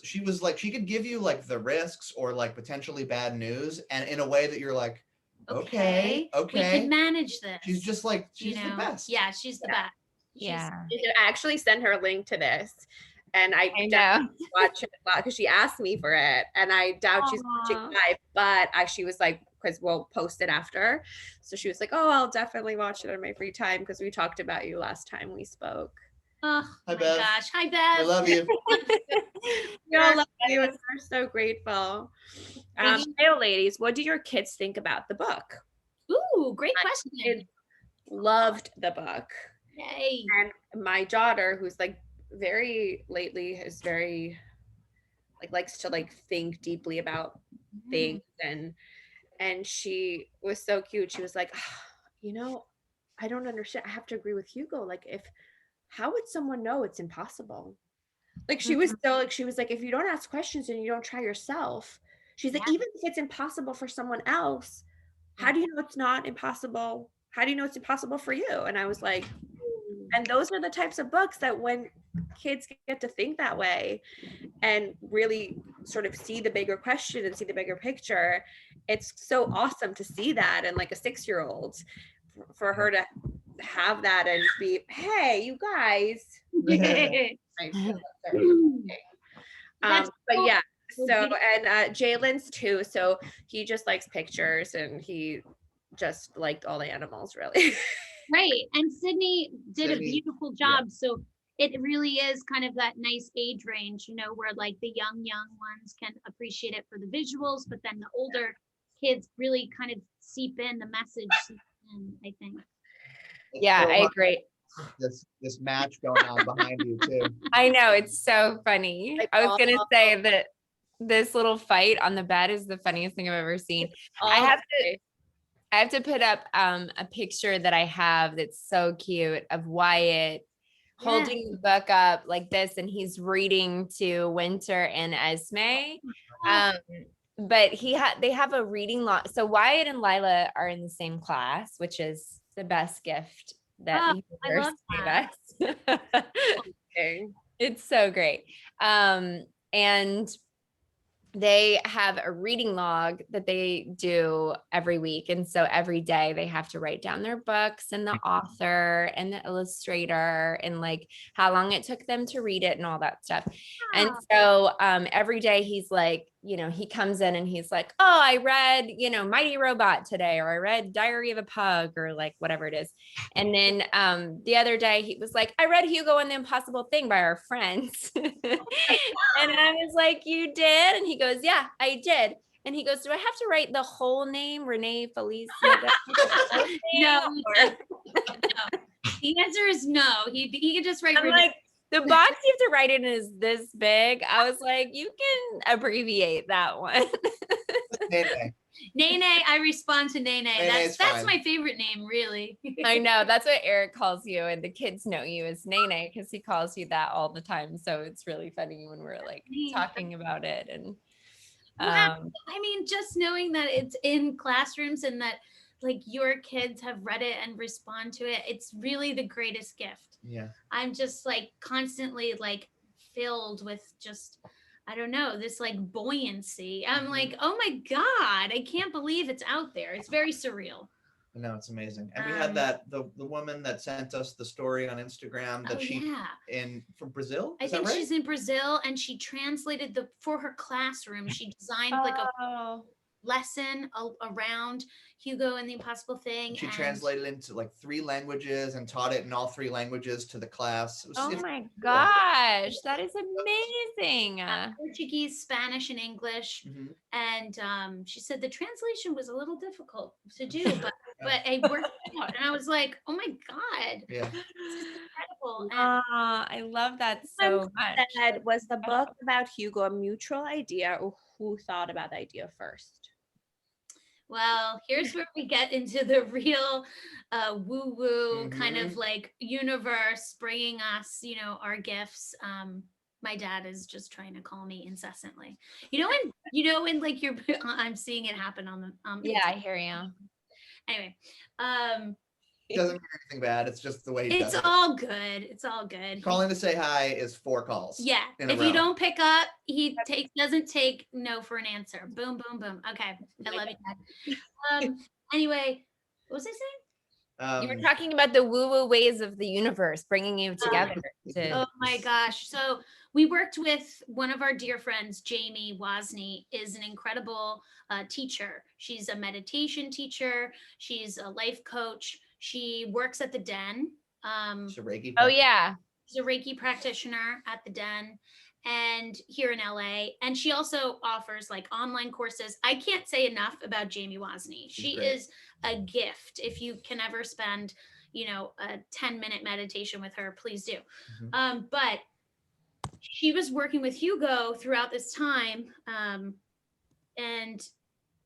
she was like, she could give you like the risks or like potentially bad news, and in a way that you're like, okay, we can manage this. She's just like, she's the best. She's the best. I actually sent her a link to this, and I definitely watch it a lot because she asked me for it, and I doubt she's watching live, but she was like, because we'll post it after, so she was like, oh, I'll definitely watch it in my free time because we talked about you last time we spoke. Oh my gosh. Hi, Beth. I love you. I love you, and we're so grateful. BAEO ladies, what do your kids think about the book? Ooh, great question. Kids loved the book. Yay. And my daughter, who's like very lately, is very like likes to like think deeply about things, and she was so cute. She was like, you know, I don't understand. I have to agree with Hugo. Like, how would someone know it's impossible? Like, she was so like, she was like, if you don't ask questions and you don't try yourself, she's like, even if it's impossible for someone else, how do you know it's not impossible? How do you know it's impossible for you? And I was like, and those are the types of books that when kids get to think that way and really sort of see the bigger question and see the bigger picture, it's so awesome to see that. And like a 6-year-old, for her to have that and be, hey, you guys. But yeah, so, and Jalen's too, so he just likes pictures, and he just liked all the animals, really. Right. And Sydney did a beautiful job. So it really is kind of that nice age range, you know, where like the young ones can appreciate it for the visuals, but then the older kids really kind of seep in the message, I think. I agree. This match going on behind you too. I know, it's so funny. I was gonna say that this little fight on the bed is the funniest thing I've ever seen. I have to put up a picture that I have that's so cute of Wyatt holding the book up like this, and he's reading to Winter and Esme. But they have a reading log. So Wyatt and Lila are in the same class, which is the best gift that the universe gave us. It's so great. And they have a reading log that they do every week. And so every day they have to write down their books and the author and the illustrator and like how long it took them to read it and all that stuff. And so every day he's like, he comes in and he's like, oh, I read, Mighty Robot today, or I read Diary of a Pug, or like whatever it is. And then the other day he was like, I read Hugo and the Impossible Thing by our friends. And I was like, you did? And he goes, yeah, I did. And he goes, do I have to write the whole name, Renee, Felice? No. The answer is no. He could just write. I'm like, the box you have to write in is this big. I was like, you can abbreviate that one. Nene. Nene, I respond to Nene. That's my favorite name, really. I know. That's what Eric calls you, and the kids know you as Nene because he calls you that all the time. So it's really funny when we're like talking about it. And I mean, just knowing that it's in classrooms and that like your kids have read it and respond to it, it's really the greatest gift. Yeah. I'm just like constantly like filled with just, I don't know, this like buoyancy. I'm like, oh my God, I can't believe it's out there. It's very surreal. No, it's amazing. And we had the woman that sent us the story on Instagram that from Brazil. I think she's in Brazil, and she translated for her classroom. She designed like a lesson around Hugo and the Impossible Thing. She translated into like 3 languages and taught it in all 3 languages to the class. My gosh, that is amazing. Portuguese, Spanish, and English. And she said the translation was a little difficult to do, but I worked it out. And I was like, oh my God. Yeah. This is incredible. I love that so much. Was the book about Hugo a mutual idea, or who thought about the idea first? Well, here's where we get into the real woo-woo kind of like universe bringing us, our gifts. My dad is just trying to call me incessantly. When like I'm seeing it happen on the yeah, I hear you. Anyway, it doesn't mean anything bad. It's just the way he does it. All good. It's all good. Calling to say hi is 4 calls. Yeah. If you don't pick up, he doesn't take no for an answer. Boom, boom, boom. Okay. I love you, Dad. Anyway, what was I saying? You were talking about the woo-woo ways of the universe bringing you together. Oh my gosh. So we worked with one of our dear friends, Jamie Wozni, is an incredible teacher. She's a meditation teacher. She's a life coach. She works at the Den. She's a Reiki. Oh yeah. She's a Reiki practitioner at the Den and here in LA. And she also offers like online courses. I can't say enough about Jamie Wozni. She is a gift. If you can ever spend, a 10-minute meditation with her, please do. But she was working with Hugo throughout this time. And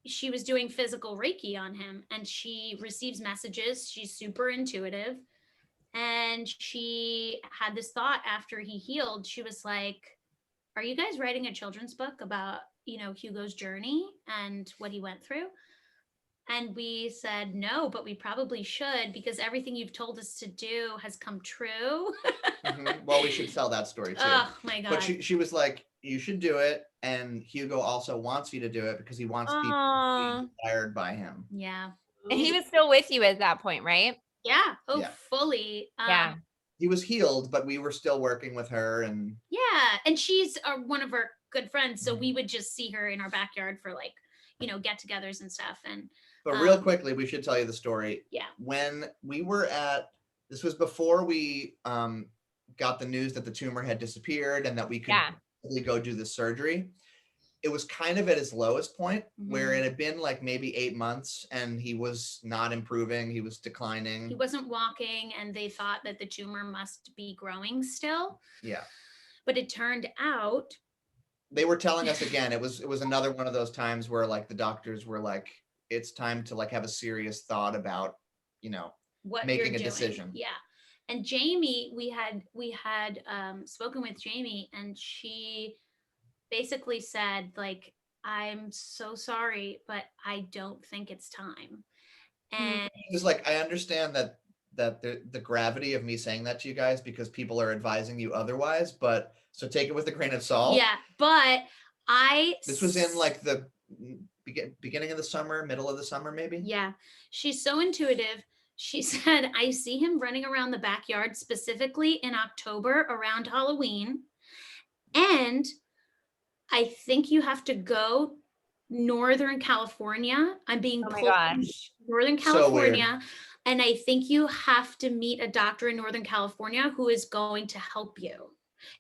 she was doing physical Reiki on him, and she receives messages. She's super intuitive. And she had this thought after he healed. She was like, are you guys writing a children's book about, Hugo's journey and what he went through? And we said, no, but we probably should, because everything you've told us to do has come true. Well, we should tell that story too. Oh my God. But she was like, you should do it. And Hugo also wants you to do it because he wants people to be inspired by him. Yeah. And he was still with you at that point, right? Yeah. Oh, yeah. Fully. Yeah. He was healed, but we were still working with her. And yeah. And she's one of our good friends. So we would just see her in our backyard for like, get-togethers and stuff. But real quickly, we should tell you the story. Yeah. When we were this was before we got the news that the tumor had disappeared and that we could go do the surgery. It was kind of at his lowest point where it had been like maybe 8 months and he was not improving. He was declining. He wasn't walking, and they thought that the tumor must be growing still. Yeah. But it turned out. They were telling us again, it was another one of those times where like the doctors were like, it's time to like have a serious thought about, what making a decision. Yeah. And Jamie, we had spoken with Jamie, and she basically said like, I'm so sorry, but I don't think it's time. And it was like, I understand that the gravity of me saying that to you guys, because people are advising you otherwise, but so take it with a grain of salt. Yeah. But this was in like the beginning of the summer, middle of the summer, maybe. Yeah. She's so intuitive. She said, I see him running around the backyard, specifically in October around Halloween. And I think you have to go Northern California. I'm being Oh my pulled from gosh. Northern So weird. California. And I think you have to meet a doctor in Northern California who is going to help you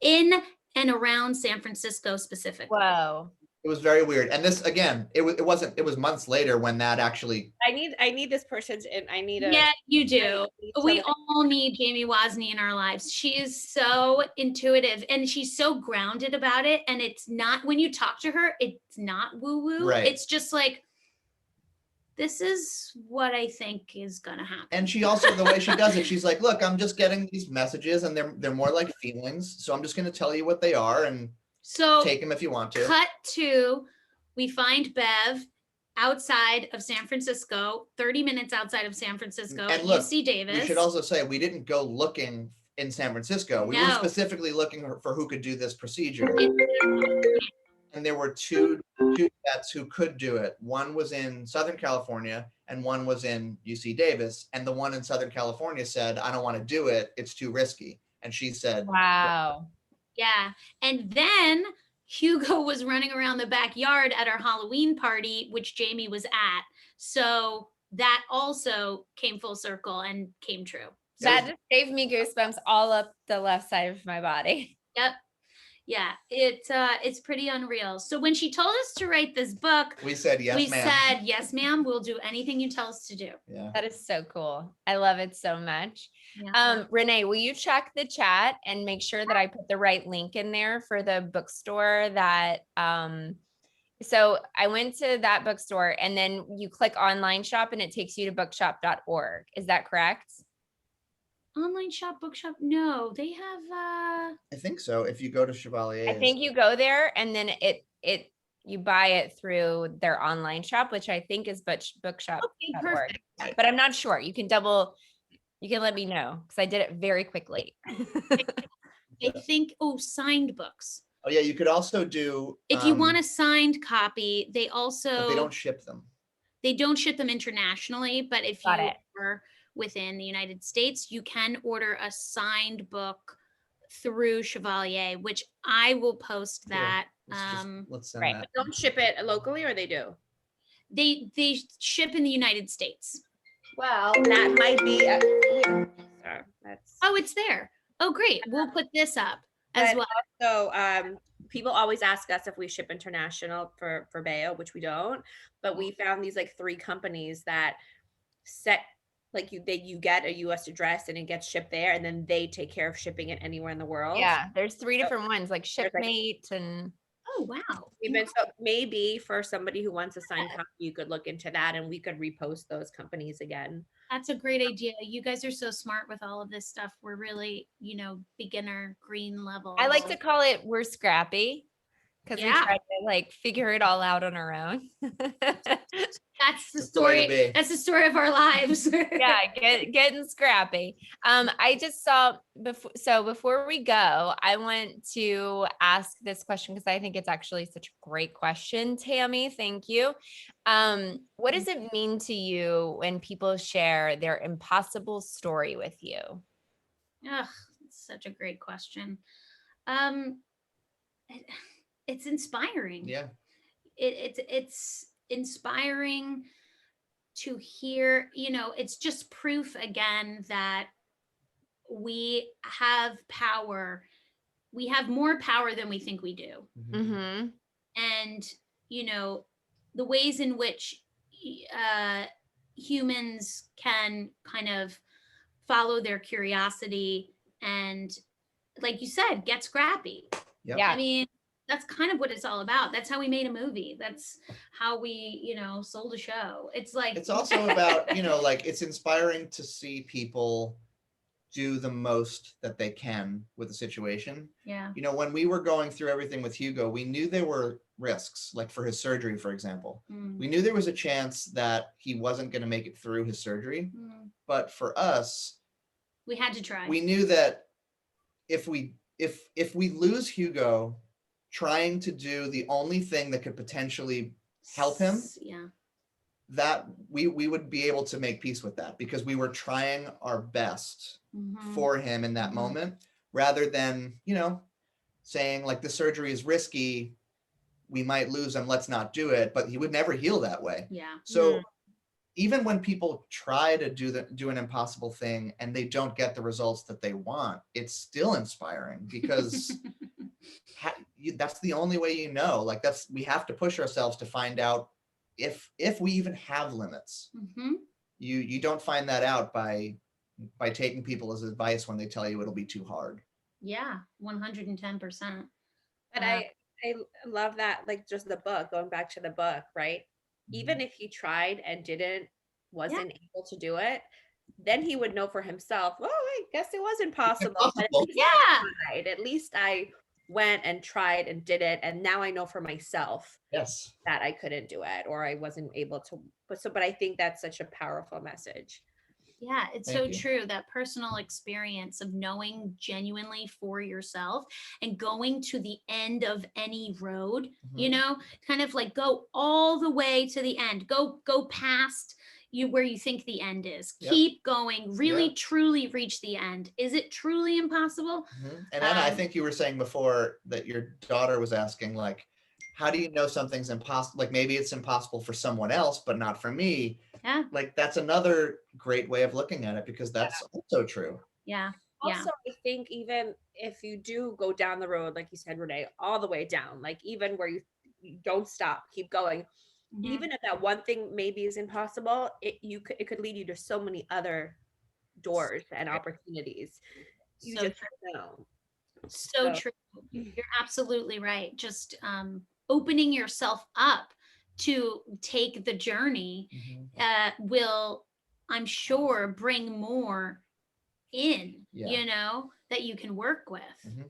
in and around San Francisco specifically. Whoa. It was very weird. And this, again, it was months later when that actually. I need this person's and I need a. Yeah, you do. I need We someone- all need Jamie Wozni in our lives. She is so intuitive and she's so grounded about it. And it's not, when you talk to her, it's not woo-woo. Right. It's just like, this is what I think is gonna happen. And she also, the way she does it, she's like, look, I'm just getting these messages and they're more like feelings. So I'm just going to tell you what they are and So take them if you want to. cut to, we find Bev outside of San Francisco, 30 minutes outside of San Francisco, And look, UC Davis. We should also say we didn't go looking in San Francisco. We were No. specifically looking for who could do this procedure. And there were two vets who could do it. One was in Southern California and one was in UC Davis. And the one in Southern California said, I don't want to do it. It's too risky. And she said, Wow. Yeah. And then Hugo was running around the backyard at our Halloween party, which Jamie was at. So that also came full circle and came true. That just gave me goosebumps all up the left side of my body. Yep. Yeah, it's pretty unreal. So when she told us to write this book, we said, yes, we ma'am. said, yes, ma'am, we'll do anything you tell us to do. Yeah. That is so cool. I love it so much. Yeah. Renee, will you check the chat and make sure that I put the right link in there for the bookstore that, so I went to that bookstore and then you click online shop and it takes you to bookshop.org. Is that correct? Online shop, bookshop. No, they have I think so. If you go to Chevalier. I think you go there and then you buy it through their online shop, which I think is bookshop.org. okay, perfect. But I'm not sure. You can let me know because I did it very quickly. I think, signed books. Oh yeah, you could also do. If you want a signed copy, they also But they don't ship them. They don't ship them internationally, but if Got you it. are within the United States, you can order a signed book through Chevalier, which I will post that. Let's send right. that. Don't ship it locally, or they do. They ship in the United States. Well, that might be. Sorry, that's. Oh, it's there. Oh, great. We'll put this up as But well. So people always ask us if we ship international for BＡO, which we don't. But we found these like 3 companies that set like you get a US address and it gets shipped there, and then they take care of shipping it anywhere in the world. Yeah, there's 3 different ones like There's like- Shipmate and Oh, wow. Even so, maybe for somebody who wants a signed copy, you could look into that, and we could repost those companies again. That's a great idea. You guys are so smart with all of this stuff. We're really, beginner green level. I like to call it we're scrappy because we Yeah. try to like figure it all out on our own. That's the That's the way to story. be. That's the story of our lives. Yeah, getting scrappy. I just saw before we go, I want to ask this question because I think it's actually such a great question, Tammy. Thank you. What does it mean to you when people share their impossible story with you? Ugh, it's such a great question. It's inspiring. Yeah. It's inspiring to hear, it's just proof again that we have power. We have more power than we think we do. Mm-hmm. And, the ways in which humans can kind of follow their curiosity and, like you said, get scrappy. Yep. Yeah. I mean, that's kind of what it's all about. That's how we made a movie. That's how we, sold a show. It's like, It's also about, like it's inspiring to see people do the most that they can with the situation. yeah. When we were going through everything with Hugo, we knew there were risks, like for his surgery, for example. Mm, We knew there was a chance that he wasn't going to make it through his surgery. mm. But for us, We had to try. we knew that if we lose Hugo trying to do the only thing that could potentially help him, Yeah. that we would be able to make peace with that because we were trying our best Mhm. for him in that Mhm. moment rather than saying like the surgery is risky we might lose and let's not do it, but he would never heal that way. Yeah. So even when people try to do an impossible thing and they don't get the results that they want, it's still inspiring because that's the only way you know. Like we have to push ourselves to find out if we even have limits. You don't find that out by taking people's advice when they tell you it'll be too hard. Yeah, 110%. But I love that, like just the book, going back to the book, right? Even if he tried and wasn't able to do it, then he would know for himself, well, I guess it was impossible. But at least I went and tried and did it, and now I know for myself that I couldn't do it or I wasn't able to. But I think that's such a powerful message. Yeah, it's so true, that personal experience of knowing genuinely for yourself and going to the end of any road, you know, kind of like go all the way to the end, go past you where you think the end is. Keep going, really truly reach the end. Is it truly impossible? And Anna, I think you were saying before that your daughter was asking, like, how do you know something's impossible? Like maybe it's impossible for someone else, but not for me. Yeah. Like that's another great way of looking at it, because that's also true. Yeah. Also, I think even if you do go down the road, like you said, Renee, all the way down, like even where you don't stop, keep going. Even if that one thing maybe is impossible, it could lead you to so many other doors and opportunities. You just don't know. So true. You're absolutely right. Just opening yourself up to take the journey will, I'm sure, bring more in, you know, that you can work with.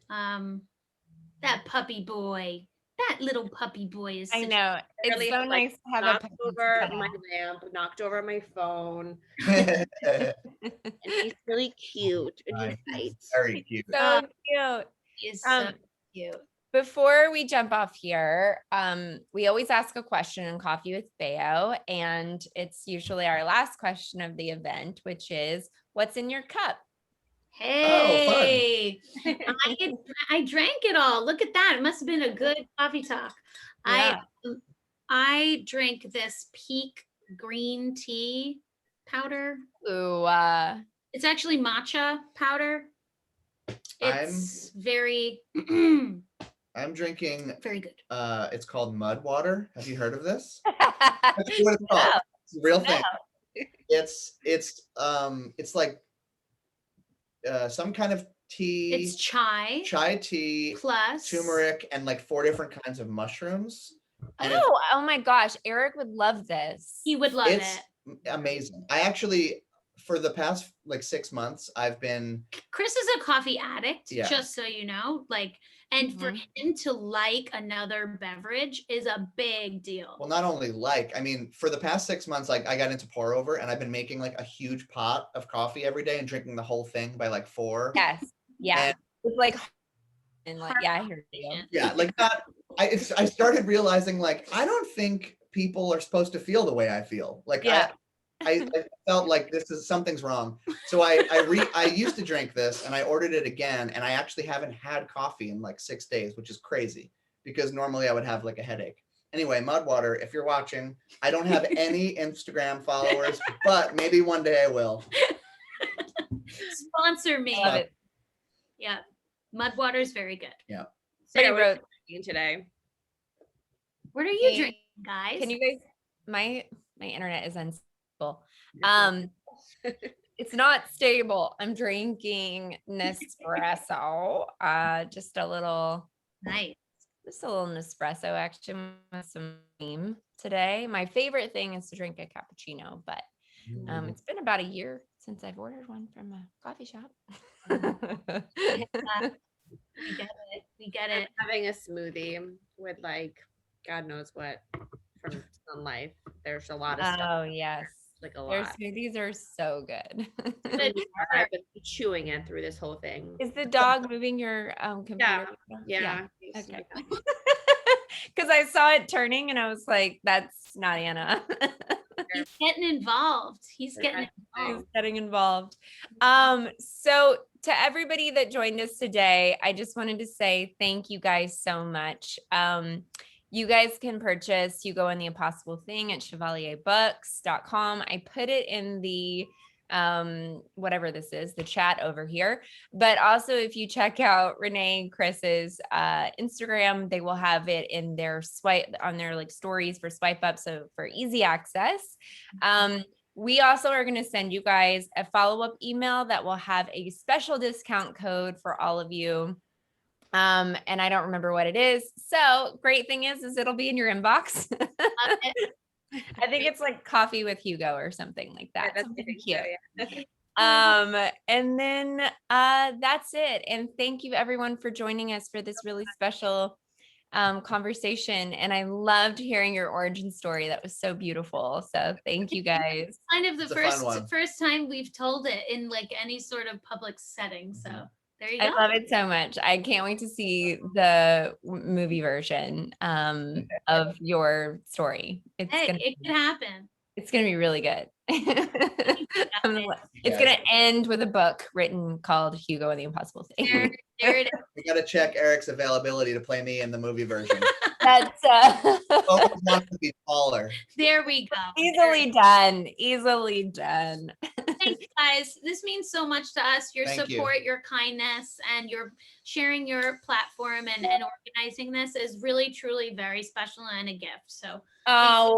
That puppy boy, that little puppy boy is I know. It's really so nice to have knocked over my lamp, knocked over my phone. And he's really cute. And he's very cute. So cute. He's so cute. Before we jump off here, we always ask a question in Coffee with BΑEO, and it's usually our last question of the event, which is, what's in your cup? Hey, I drank it all. Look at that. It must have been a good coffee talk. Yeah. I drank this Peak green tea powder. Ooh, it's actually matcha powder. It's very I'm drinking very good. It's called mud water. Have you heard of this? That's what it's called. No. It's a real thing. It's like some kind of tea. It's chai tea plus turmeric and like 4 different kinds of mushrooms. And oh my gosh, Eric would love this. He would love it. Amazing. I actually, for the past like 6 months, I've been. Chris is a coffee addict, just so you know. Like, and for him to like another beverage is a big deal. Well, not only I mean, for the past 6 months, like I got into pour over, and I've been making like a huge pot of coffee every day and drinking the whole thing by like 4. Yes. Yeah. It's like, and like, I hear you. Yeah, like that. I started realizing, like, I don't think people are supposed to feel the way I feel. Like, I felt like something's wrong. So I used to drink this, and I ordered it again, and I actually haven't had coffee in like 6 days, which is crazy because normally I would have like a headache. Anyway, mud water, if you're watching, I don't have any Instagram followers, but maybe one day I will. Sponsor me. Yeah. Mud water is very good. Yeah. Sarah wrote today. What are you drinking, guys? Can you guys? My internet is unstable. It's not stable. I'm drinking Nespresso. Just a little Nespresso action with some cream today. My favorite thing is to drink a cappuccino, but it's been about a year since I've ordered one from a coffee shop. We get it. I'm having a smoothie with like God knows what from Sun Life. There's a lot of stuff. Oh yes, like a lot. Their smoothies are so good. I've been chewing it through this whole thing. Is the dog moving your computer? Yeah. Okay. Because I saw it turning and I was like, that's not Anna. He's getting involved. He's getting involved. So to everybody that joined us today, I just wanted to say thank you guys so much. You guys can purchase Hugo and the Impossible Thing at chevalierbooks.com. I put it in the whatever this is, the chat over here. But also if you check out Renee and Chris's Instagram, they will have it in their on their like stories for swipe up, so for easy access. We also are going to send you guys a follow-up email that will have a special discount code for all of you. And I don't remember what it is. So great thing is it'll be in your inbox. I think it's like coffee with Hugo or something like that. Yeah, Something cute. Yeah. And then that's it. And thank you everyone for joining us for this really special conversation. And I loved hearing your origin story. That was so beautiful. So thank you guys. Kind of the first time we've told it in like any sort of public setting. So there you go. I love it so much. I can't wait to see the movie version of your story. It could happen. It's going to be really good. It's going to end with a book written called Hugo and the Impossible Thing. There it is. We got to check Eric's availability to play me in the movie version. That's Always wants to be taller. There we go. Easily done. Easily done. Thanks, guys. This means so much to us. Your support, your kindness, and your sharing your platform and organizing this is really, truly very special and a gift. So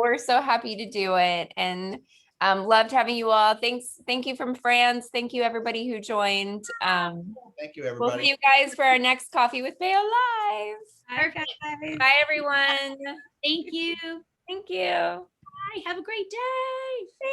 we're so happy to do it. And loved having you all. Thank you from France. Thank you everybody who joined. Thank you everybody. We'll see you guys for our next Coffee with BAEO Live. Perfect. Bye everyone. Thank you. Thank you. Bye. Have a great day.